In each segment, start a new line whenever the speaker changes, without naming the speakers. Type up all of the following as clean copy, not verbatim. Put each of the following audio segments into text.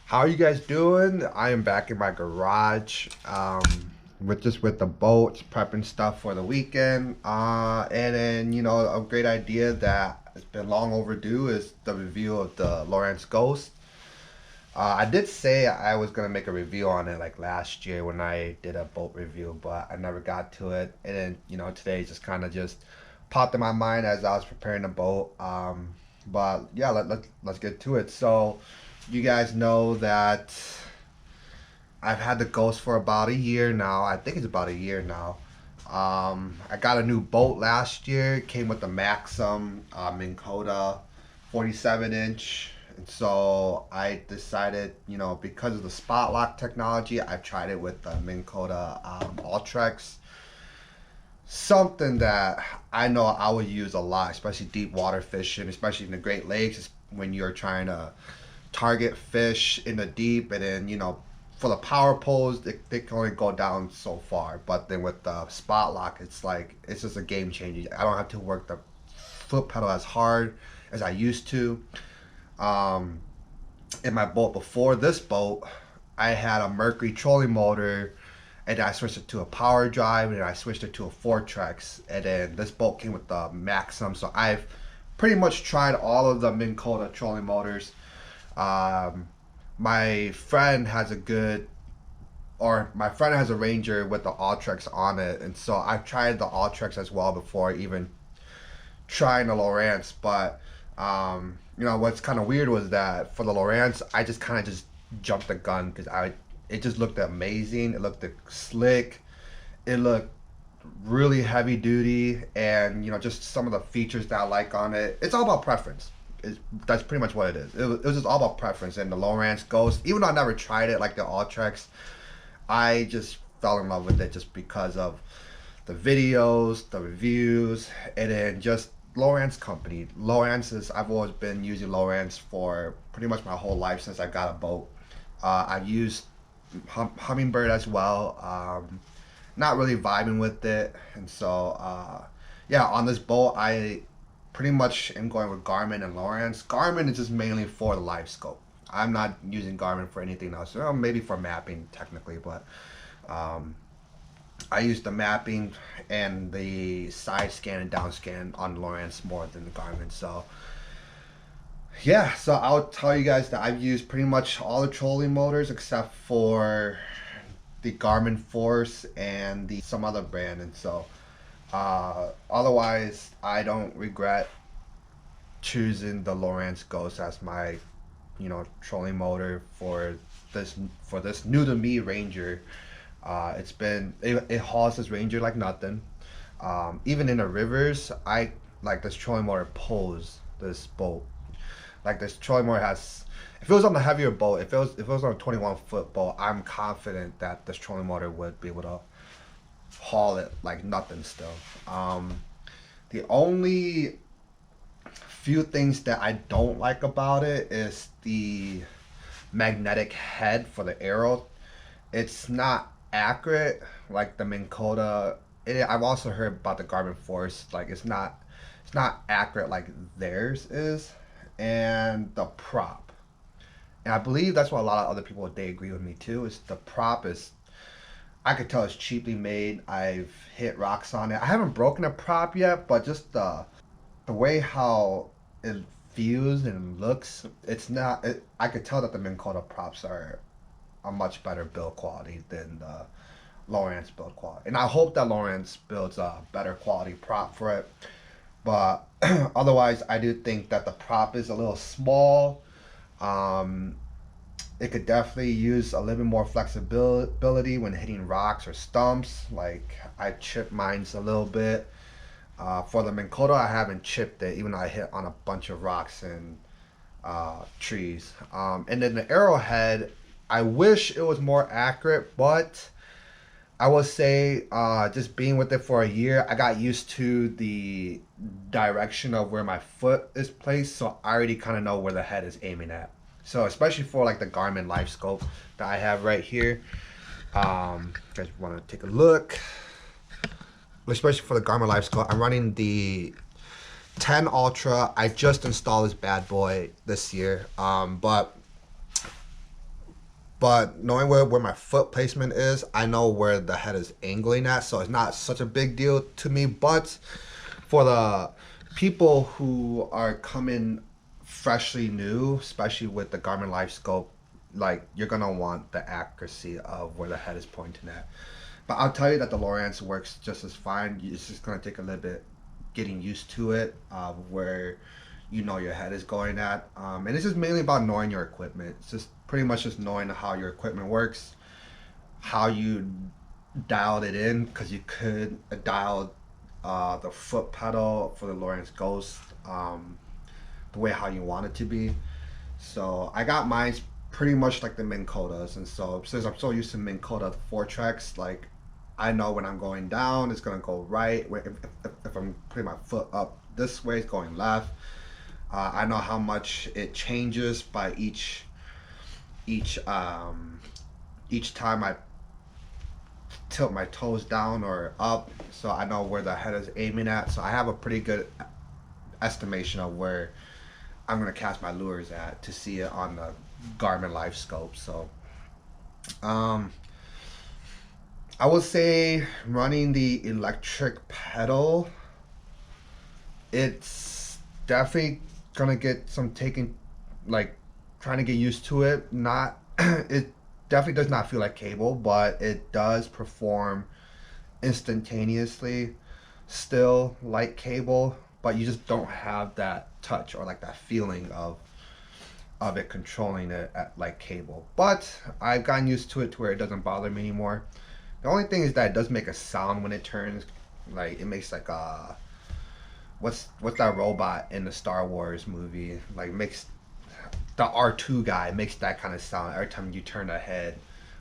How are you guys doing? I am back in my garage, with the boats, prepping stuff for the weekend. And then a great idea that has been long overdue is the review of the Lowrance Ghost. I did say I was gonna make a review on it like last year when I did a boat review, but I never got to it. And then today just kind of just popped in my mind as I was preparing the boat. But yeah, let's get to it. So you guys know that I've had the Ghost for about a year now. I think it's about a year now. I got a new boat last year. It came with the Maxim Minn Kota 47 inch. And so I decided, because of the spot lock technology, I've tried it with the Minn Kota Ultrex. Something that I know I would use a lot, especially deep water fishing, especially in the Great Lakes, when you're trying to target fish in the deep, and then for the power poles they can only go down so far, but then with the spot lock it's just a game changer. I don't have to work the foot pedal as hard as I used to. In my boat before this boat, I had a Mercury trolling motor, and I switched it to a power drive, and I switched it to a Fortrex, and then this boat came with the Maxim. So I've pretty much tried all of the Minn Kota trolling motors. um, my friend has a good, or my friend has a Ranger with the Ultrex on it, and so I've tried the Ultrex as well before even trying the Lowrance. But what's kind of weird was that for the Lowrance, I just kind of just jumped the gun because it just looked amazing. It looked slick. It looked really heavy duty, and just some of the features that I like on it. It's all about preference. That's pretty much what it is. It was just all about preference. And the Lowrance Ghost, even though I never tried it like the Ultrex, I just fell in love with it just because of the videos, the reviews, and then just Lowrance company. I've always been using Lowrance for pretty much my whole life since I got a boat. I've used Humminbird as well. Not really vibing with it, and so yeah, on this boat I pretty much am going with Garmin and Lowrance. Garmin is just mainly for the live scope. I'm not using Garmin for anything else. Well, maybe for mapping technically, but um, I use the mapping and the side scan and down scan on Lowrance more than the Garmin. So yeah, so I'll tell you guys that I've used pretty much all the trolling motors except for the Garmin Force and the some other brand, and so otherwise I don't regret choosing the Lowrance Ghost as my trolling motor for this new to me Ranger. It hauls this Ranger like nothing. Even in the rivers, I like this trolling motor pulls this boat. Like this trolling motor has. If it was on the heavier boat, if it was on a 21-foot boat, I'm confident that this trolling motor would be able to haul it like nothing still. The only few things that I don't like about it is the magnetic head for the arrow. It's not accurate like the Minn Kota. I've also heard about the Garmin Force. Like it's not accurate like theirs is, and the prop. And I believe that's what a lot of other people, they agree with me too. Is the prop is, I could tell it's cheaply made. I've hit rocks on it. I haven't broken a prop yet, but just the way how it feels and looks, it's not. I could tell that the Minn Kota props are a much better build quality than the Lowrance build quality. And I hope that Lowrance builds a better quality prop for it. But otherwise, I do think that the prop is a little small. Um, it could definitely use a little bit more flexibility when hitting rocks or stumps. Like I chipped mines a little bit. For the Minn Kota, I haven't chipped it, even though I hit on a bunch of rocks and trees. And then the arrowhead, I wish it was more accurate, but I will say, just being with it for a year, I got used to the direction of where my foot is placed, so I already kind of know where the head is aiming at. So especially for like the Garmin Life Scope that I have right here, you guys want to take a look. Especially for the Garmin Life Scope, I'm running the 10 Ultra. I just installed this bad boy this year, but But knowing where my foot placement is, I know where the head is angling at, so it's not such a big deal to me. But for the people who are coming freshly new, especially with the Garmin Life Scope, like you're gonna want the accuracy of where the head is pointing at. But I'll tell you that the Lowrance works just as fine. It's just gonna take a little bit getting used to it, where you know your head is going at, and it's just mainly about knowing your equipment. It's just pretty much just knowing how your equipment works, how you dialed it in, because you could dial the foot pedal for the Lowrance Ghost the way how you want it to be. So I got mine pretty much like the Minn Kotas, and so since I'm so used to Minn Kota 4-tracks, like I know when I'm going down, it's gonna go right. If I'm putting my foot up this way, it's going left. I know how much it changes by each each time I tilt my toes down or up, so I know where the head is aiming at. So I have a pretty good estimation of where I'm gonna cast my lures at to see it on the Garmin Life Scope. So um, I would say running the electric pedal, it's definitely gonna get some taking, like trying to get used to it. Not it definitely does not feel like cable, but it does perform instantaneously, still like cable, but you just don't have that touch or like that feeling of it controlling it at like cable. But I've gotten used to it to where it doesn't bother me anymore. The only thing is that it does make a sound when it turns. Like it makes like a what's that robot in the Star Wars movie? Like makes the R2 guy makes that kind of sound every time you turn the head.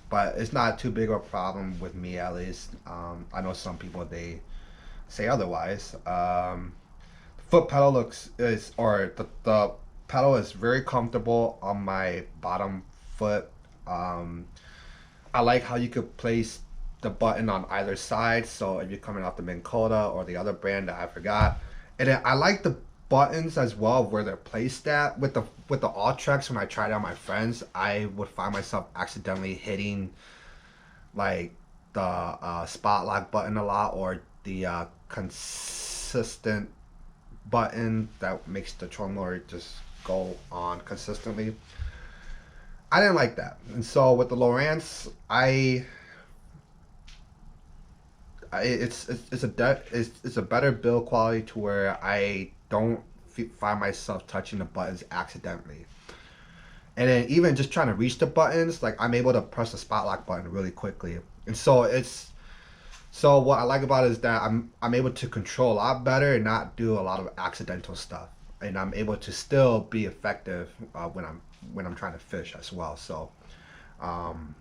But it's not too big of a problem with me at least. I know some people they say otherwise. Foot pedal looks is or the pedal is very comfortable on my bottom foot. Um, I like how you could place the button on either side. So if you're coming off the Minn Kota or the other brand that I forgot, and then I like the buttons as well where they're placed at. With the all tracks, when I tried it on my friends, I would find myself accidentally hitting like the spot lock button a lot, or the consistent button that makes the trolling motor just go on consistently. I didn't like that, and so with the Lowrance, it's a better build quality to where I don't find myself touching the buttons accidentally. And then even just trying to reach the buttons, like I'm able to press the spot lock button really quickly. And so what I like about it is that I'm able to control a lot better and not do a lot of accidental stuff. And I'm able to still be effective when I'm trying to fish as well. So um,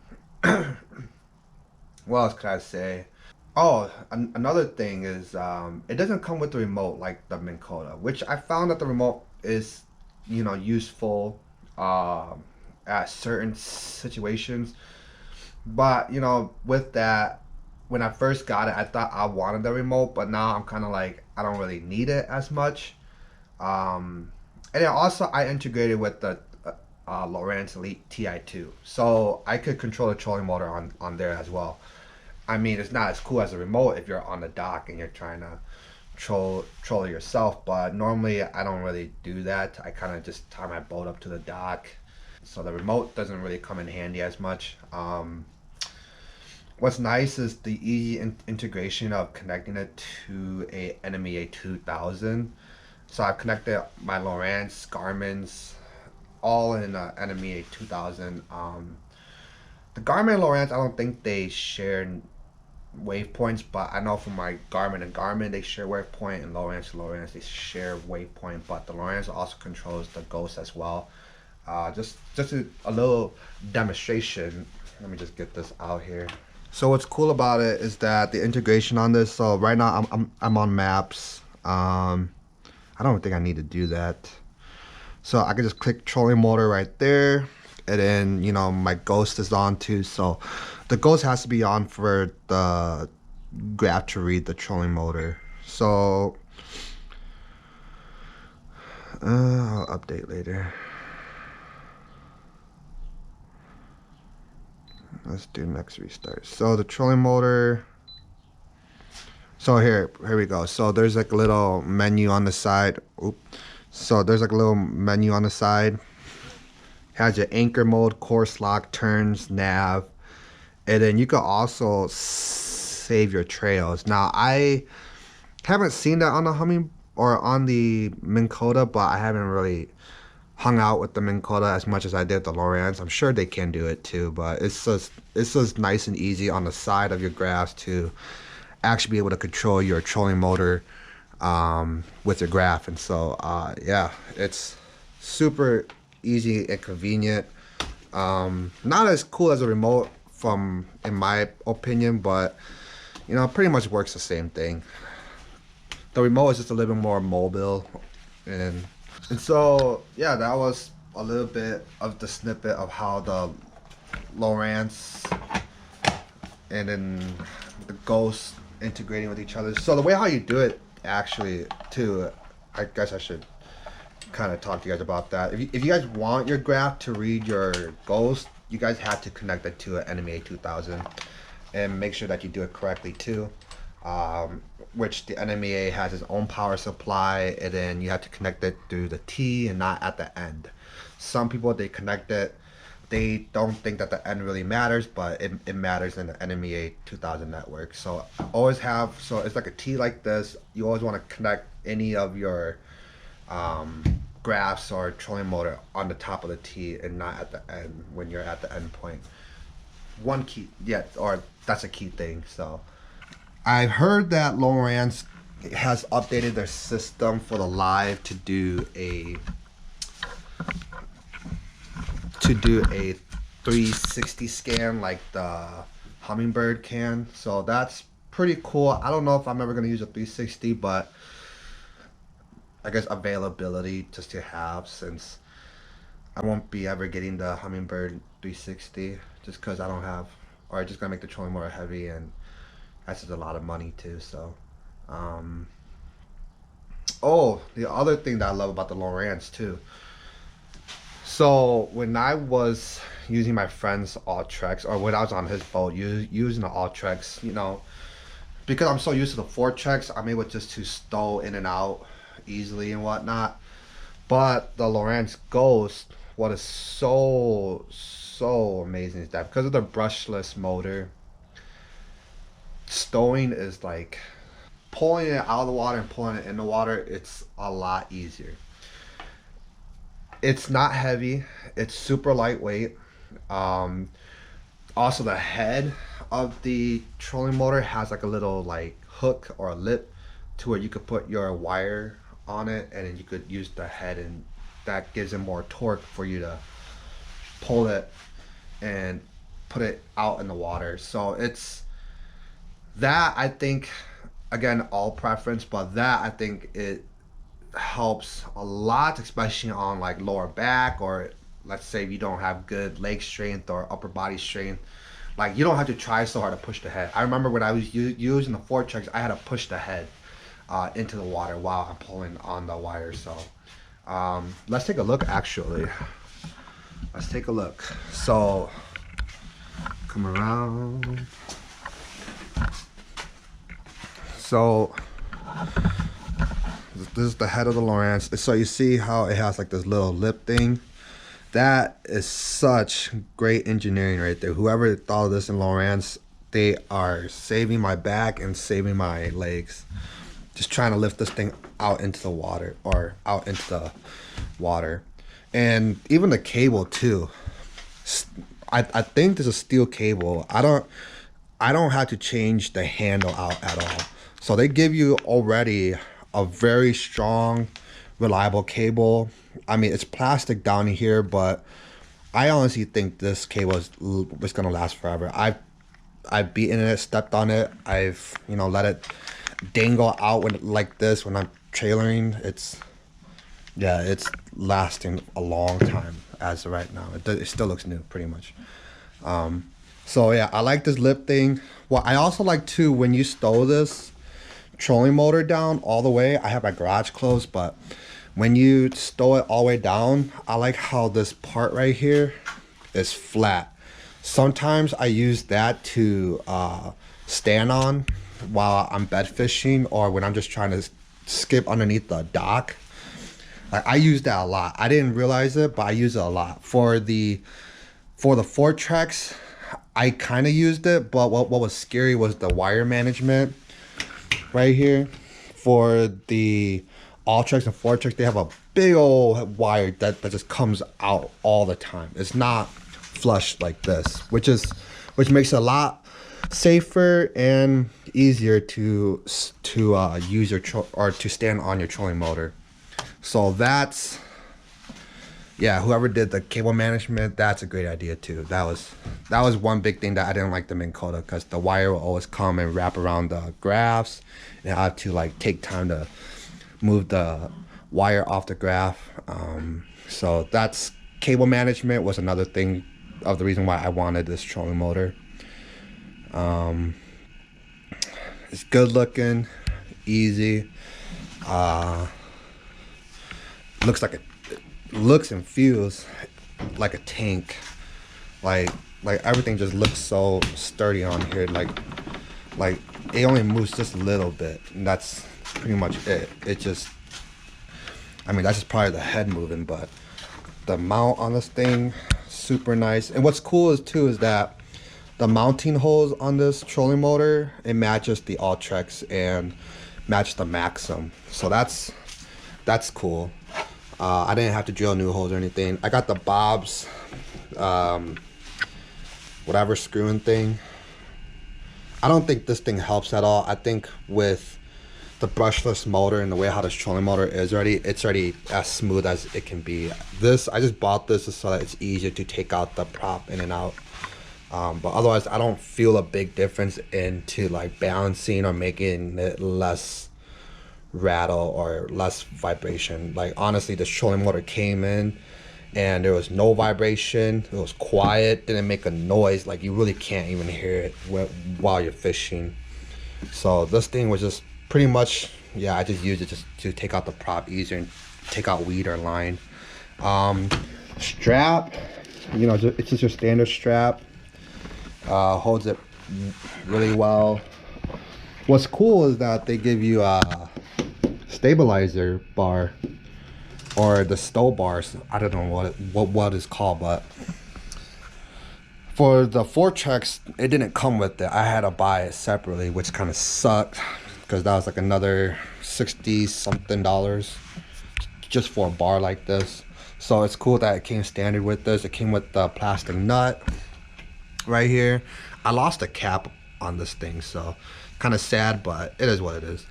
what else could I say? Oh, another thing is it doesn't come with the remote like the Minn Kota, which I found that the remote is, useful at certain situations. But with that, when I first got it, I thought I wanted the remote, but now I'm kind of like I don't really need it as much. And then also I integrated with the Lowrance Elite Ti2, so I could control the trolling motor on there as well. I mean, it's not as cool as a remote if you're on the dock and you're trying to troll it yourself. But normally, I don't really do that. I kind of just tie my boat up to the dock, so the remote doesn't really come in handy as much. What's nice is the easy integration of connecting it to a NMEA 2000. So I've connected my Lowrance, Garmin's, all in NMEA 2000. The Garmin and Lowrance, I don't think they share waypoints, but I know from my Garmin and Garmin they share waypoint, and Lowrance they share waypoint. But the Lowrance also controls the Ghost as well. Just a little demonstration. Let me just get this out here. So what's cool about it is that the integration on this. So right now I'm on maps. I don't think I need to do that. So I can just click trolling motor right there, and then my Ghost is on too. So the Ghost has to be on for the graph to read the trolling motor. So I'll update later. let's do next restart. So the trolling motor. So here we go. So there's like a little menu on the side. Oop. So there's like a little menu on the side. Has your anchor mode, course lock, turns, nav, and then you can also save your trails. Now I haven't seen that on the Humming or on the Minn Kota, but I haven't really hung out with the Minn Kota as much as I did the Lowrance. I'm sure they can do it too, but it's just nice and easy on the side of your graphs to actually be able to control your trolling motor with your graph. And so yeah, it's super easy and convenient. Not as cool as a remote from in my opinion, but you know, it pretty much works the same thing. The remote is just a little bit more mobile, and so yeah, that was a little bit of the snippet of how the Lowrance and then the Ghost integrating with each other. So the way how you do it actually too, I guess I should kind of talk to you guys about that. If you guys want your graph to read your Ghost, you guys have to connect it to an NMEA 2000 and make sure that you do it correctly too. Which the NMEA has its own power supply, and then you have to connect it through the T and not at the end. Some people, they connect it, they don't think that the end really matters, but it matters in the NMEA 2000 network. So always have, so it's like a T like this. You always want to connect any of your graphs or trolling motor on the top of the T and not at the end when you're at the end point. One key, yeah, or that's a key thing. So I've heard that Lowrance has updated their system for the live to do a 360 scan like the Hummingbird can. So that's pretty cool. I don't know if I'm ever gonna use a 360, but I guess availability just to have, since I won't be ever getting the Hummingbird 360 just because I don't have, or just gonna make the trolling more heavy, and that's just a lot of money too. So oh, the other thing that I love about the Lowrance too, so when I was using my friend's Ultrex, or when I was on his boat using the Ultrex, you know, because I'm so used to the Fortrex, I'm able just to stow in and out easily and whatnot. But the Lowrance Ghost, what is so amazing is that because of the brushless motor, stowing is like pulling it out of the water and pulling it in the water. It's a lot easier. It's not heavy. It's super lightweight. Also, the head of the trolling motor has like a little like hook or a lip to where you could put your wire on it, and then you could use the head, and that gives it more torque for you to pull it and put it out in the water. So it's that, I think, again, all preference, but that I think it helps a lot, especially on like lower back, or let's say if you don't have good leg strength or upper body strength. Like, you don't have to try so hard to push the head. I remember when I was using the Fortrex, I had to push the head into the water while I'm pulling on the wire. So let's take a look. Actually, let's take a look. So come around. So this is the head of the Lowrance. So you see how it has like this little lip thing. That is such great engineering right there. Whoever thought of this in Lowrance, they are saving my back and saving my legs. Just trying to lift this thing out into the water, or out into the water. And even the cable too. I think there's a steel cable. I don't have to change the handle out at all. So they give you already a very strong, reliable cable. I mean, it's plastic down here, but I honestly think this cable is gonna last forever. I've beaten it, stepped on it. I've, you know, let it dangle out like this when I'm trailering. It's lasting a long time as of right now. It still looks new, pretty much. So yeah, I like this lip thing. Well, I also like too, when you stow this trolling motor down all the way. I have my garage closed, but when you stow it all the way down, I like how this part right here is flat. Sometimes I use that to stand on while I'm bed fishing, or when I'm just trying to skip underneath the dock. Like, I use that a lot. I didn't realize it, but I use it a lot for the Fort tracks. I kind of used it, but what was scary was the wire management right here. For the all tracks and Fort tracks, they have a big old wire that just comes out all the time. It's not flush like this, which makes it a lot safer and easier to use your or to stand on your trolling motor. So that's, yeah, whoever did the cable management, that's a great idea too. That was one big thing that I didn't like the Minn Kota, because the wire will always come and wrap around the graph, and I have to like take time to move the wire off the graph. So that's cable management was another thing of the reason why I wanted this trolling motor. It's good looking, easy. Looks and feels like a tank. Like everything just looks so sturdy on here. Like it only moves just a little bit, and that's pretty much it. It just, I mean, that's just probably the head moving, but the mount on this thing, super nice. And what's cool is that the mounting holes on this trolling motor, it matches the Ultrex and match the Maxim. So that's cool. I didn't have to drill new holes or anything. I got the Bob's whatever screwing thing. I don't think this thing helps at all. I think with the brushless motor and the way how this trolling motor is already, it's already as smooth as it can be. This, I just bought this so that it's easier to take out the prop in and out. But otherwise, I don't feel a big difference into like balancing or making it less rattle or less vibration. Like, honestly, this trolling motor came in and there was no vibration. It was quiet, didn't make a noise. Like, you really can't even hear it while you're fishing. So this thing was just pretty much, yeah, I just used it just to take out the prop easier and take out weed or line. Strap, you know, it's just your standard strap. Holds it really well. What's cool is that they give you a stabilizer bar, or the stow bars. I don't know what it's called, but for the Fortrex, it didn't come with it. I had to buy it separately, which kind of sucked, because that was like another $60 something just for a bar like this. So it's cool that it came standard with this. It came with the plastic nut right here. I lost a cap on this thing, so kind of sad, but it is what it is.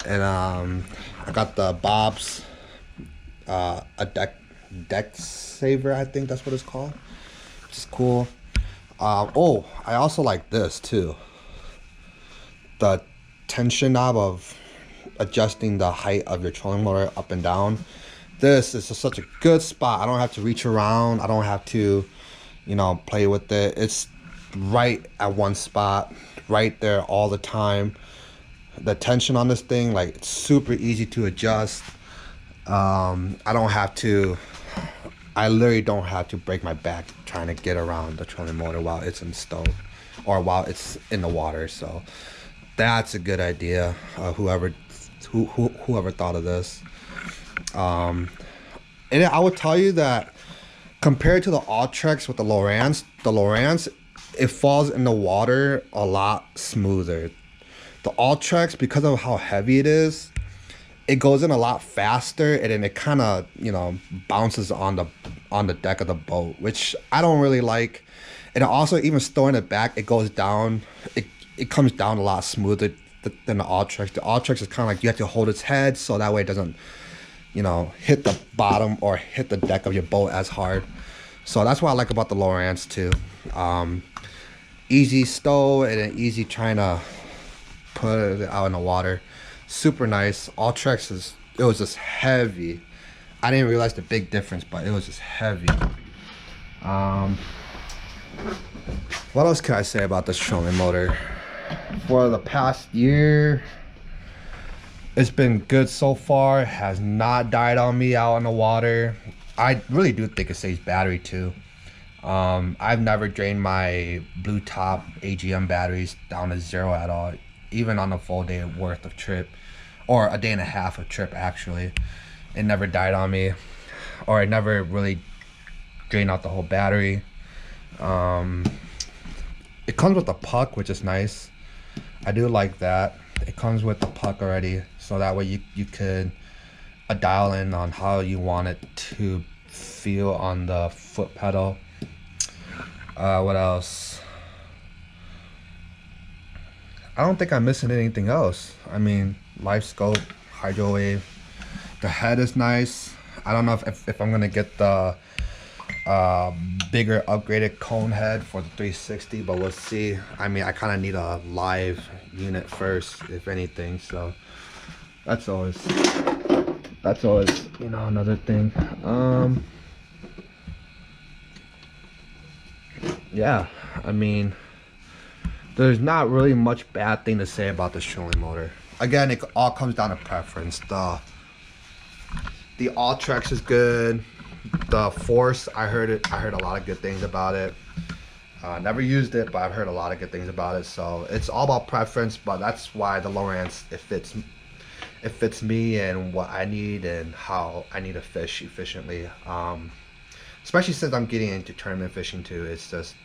And I got the Bob's a deck saver, I think that's what it's called, which is cool. Oh, I also like this too, the tension knob of adjusting the height of your trolling motor up and down. This is just such a good spot. I don't have to reach around. I don't have to, you know, play with it. It's right at one spot, right there all the time. The tension on this thing, like, it's super easy to adjust. I literally don't have to break my back trying to get around the trolling motor while it's installed or while it's in the water. So that's a good idea. Whoever thought of this. And I would tell you that compared to the Ultrex with the Lowrance, it falls in the water a lot smoother. The Ultrex, because of how heavy it is, it goes in a lot faster, and then it kind of, you know, bounces on the deck of the boat, which I don't really like. And also, even storing it back, it goes down. It comes down a lot smoother than the Ultrex. The Ultrex is kind of like you have to hold its head so that way it doesn't, you know, hit the bottom or hit the deck of your boat as hard. So that's what I like about the Lowrance too. Easy stow and then easy trying to put it out in the water. Super nice. Ultrex it was just heavy. I didn't realize the big difference, but it was just heavy. What else can I say about this trolling motor? For the past year, it's been good so far. It has not died on me out in the water. I really do think it saves battery too. I've never drained my blue top AGM batteries down to zero at all, even on a full day worth of trip, or a day and a half of trip actually. It never died on me, or it never really drained out the whole battery. Um, it comes with a puck, which is nice. I do like that. It comes with the puck already, so that way you could dial in on how you want it to feel on the foot pedal. What else? I don't think I'm missing anything else. I mean, life scope, hydro wave. The head is nice. I don't know if I'm gonna get the bigger upgraded cone head for the 360, but we'll see. I mean, I kind of need a live unit first, if anything. So that's always another thing. Yeah, I mean, there's not really much bad thing to say about this trolling motor. Again, it all comes down to preference. The Alltrex is good. The Force, I heard a lot of good things about it. Never used it, but I've heard a lot of good things about it. So it's all about preference, but that's why the Lowrance, it fits me and what I need and how I need to fish efficiently. Especially since I'm getting into tournament fishing too. It's just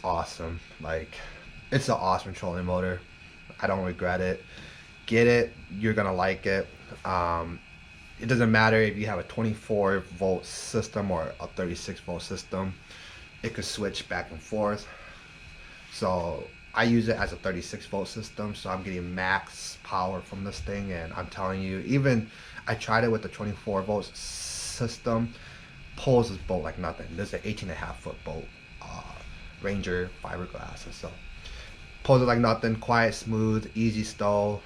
awesome. Like, it's an awesome trolling motor. I don't regret it. Get it, you're gonna like it. It doesn't matter if you have a 24 volt system or a 36 volt system. It could switch back and forth. So I use it as a 36 volt system, so I'm getting max power from this thing, and I'm telling you, even I tried it with the 24 volt system, pulls this boat like nothing. This is an 18.5 foot boat, Ranger fiberglass, and so pulls it like nothing. Quiet, smooth, easy stow.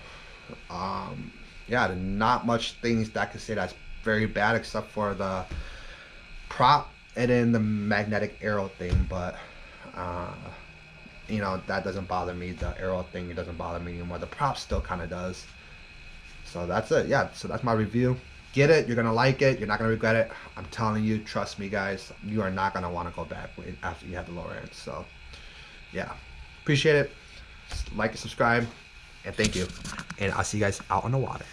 Yeah, not much things that I could say that's very bad except for the prop and then the magnetic arrow thing, but you know, that doesn't bother me. The arrow thing, it doesn't bother me anymore. The prop still kind of does. So that's it. Yeah, so that's my review. Get it, you're gonna like it, you're not gonna regret it. I'm telling you, trust me guys, you are not gonna want to go back after you have the Lowrance. So yeah, appreciate it. Like and subscribe, and thank you, and I'll see you guys out on the water.